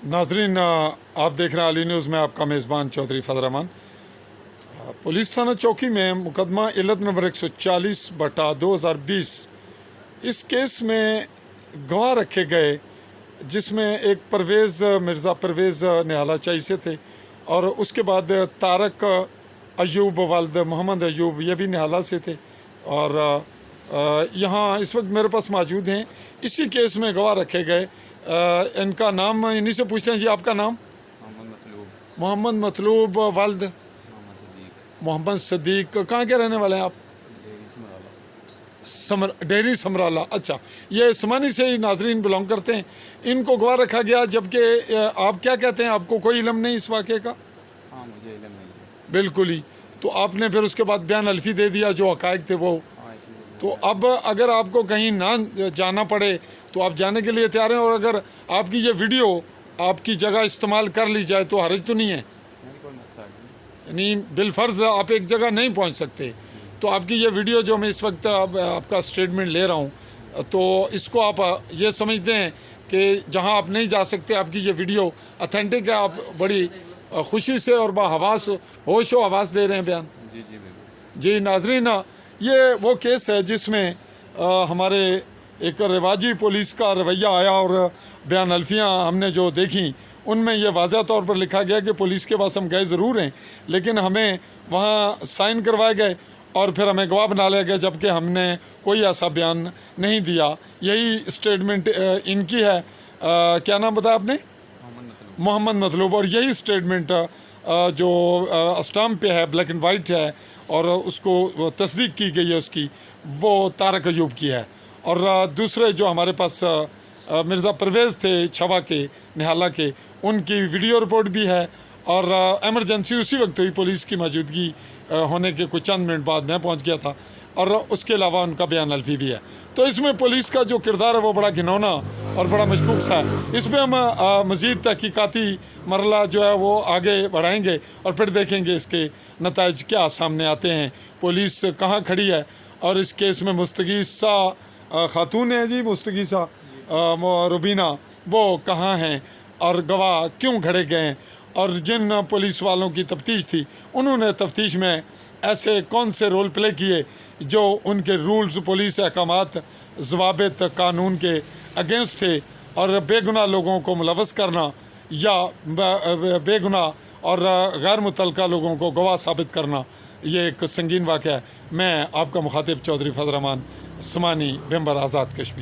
नाजरीन, आप देख रहे हैं अली न्यूज़ में आपका मेज़बान चौधरी फजल रहमान। पुलिस थाना चौकी में मुकदमा इल्लत नंबर 140/2020 इस केस में गवाह रखे गए, जिसमें एक मिर्ज़ा परवेज़ निहाला चाई से थे और उसके बाद तारक अयूब वालिद मोहम्मद अयूब ये भी निहाला से थे और यहाँ इस वक्त मेरे पास मौजूद हैं। इसी केस में गवाह रखे गए। इनका नाम इन्हीं से पूछते हैं। जी, आपका नाम? मोहम्मद मतलूब वालिद मोहम्मद सदीक। कहाँ के रहने वाले हैं आप? डेरी समराला। अच्छा, ये समानी से ही नाजरीन बिलोंग करते हैं। इनको गवाह रखा गया, जबकि आप क्या कहते हैं, आपको कोई इल्म नहीं इस वाक़े का? हाँ, मुझे इल्म नहीं। बिल्कुल ही। तो आपने फिर उसके बाद बयान अल्फी दे दिया जो हक़ाइक़ थे वो। तो अब अगर आपको कहीं ना जाना पड़े तो आप जाने के लिए तैयार हैं, और अगर आपकी ये वीडियो आपकी जगह इस्तेमाल कर ली जाए तो हर्ज तो नहीं है? यानी बिलफर्ज आप एक जगह नहीं पहुंच सकते, तो आपकी ये वीडियो जो मैं इस वक्त आपका स्टेटमेंट ले रहा हूं, तो इसको आप ये समझते हैं कि जहां आप नहीं जा सकते, आपकी ये वीडियो अथेंटिक है, आप बड़ी खुशी से और बाहवास होश व आवाज़ दे रहे हैं बयान। जी नाजरीन, ये वो केस है जिसमें हमारे एक रिवाजी पुलिस का रवैया आया और बयान अल्फियाँ हमने जो देखी उनमें ये वाज़ह तौर पर लिखा गया कि पुलिस के पास हम गए ज़रूर हैं, लेकिन हमें वहाँ साइन करवाए गए और फिर हमें गवाह बना लिया गया, जबकि हमने कोई ऐसा बयान नहीं दिया। यही स्टेटमेंट इनकी है। क्या नाम बताया आपने? मोहम्मद मतलूब। और यही स्टेटमेंट जो स्टाम्प पे है, ब्लैक एंड वाइट है और उसको तस्दीक की गई है उसकी, वो तारक अयूब की है। और दूसरे जो हमारे पास मिर्ज़ा परवेज़ थे छवा के निहाला के, उनकी वीडियो रिपोर्ट भी है और एमरजेंसी उसी वक्त हुई, पुलिस की मौजूदगी होने के कुछ चंद मिनट बाद मैं पहुंच गया था, और उसके अलावा उनका बयान अल्फी भी है। तो इसमें पुलिस का जो किरदार है वो बड़ा घिनौना और बड़ा मशकूक सा है। इसमें हम मज़ीद तहकीकाती मरला जो है वो आगे बढ़ाएंगे और फिर देखेंगे इसके नताइज क्या सामने आते हैं, पुलिस कहाँ खड़ी है, और इस केस में मुस्तगीसा खातून है जी, मुस्तगीसा रुबीना, वो कहाँ हैं और गवाह क्यों खड़े गए, और जिन पुलिस वालों की तफ्तीश थी उन्होंने तफ्तीश में ऐसे कौन से रोल प्ले किए जो उनके रूल्स, पुलिस अहकामात, ज़वाबित कानून के अगेंस्ट थे, और बेगुनाह लोगों को मुलवस करना या बेगुनाह और गैर मुतल्लका लोगों को गवाह साबित करना, ये एक संगीन वाक़या है। मैं आपका मुखातिब चौधरी फजल रहमान, समानी, मेंबर आज़ाद कश्मीर।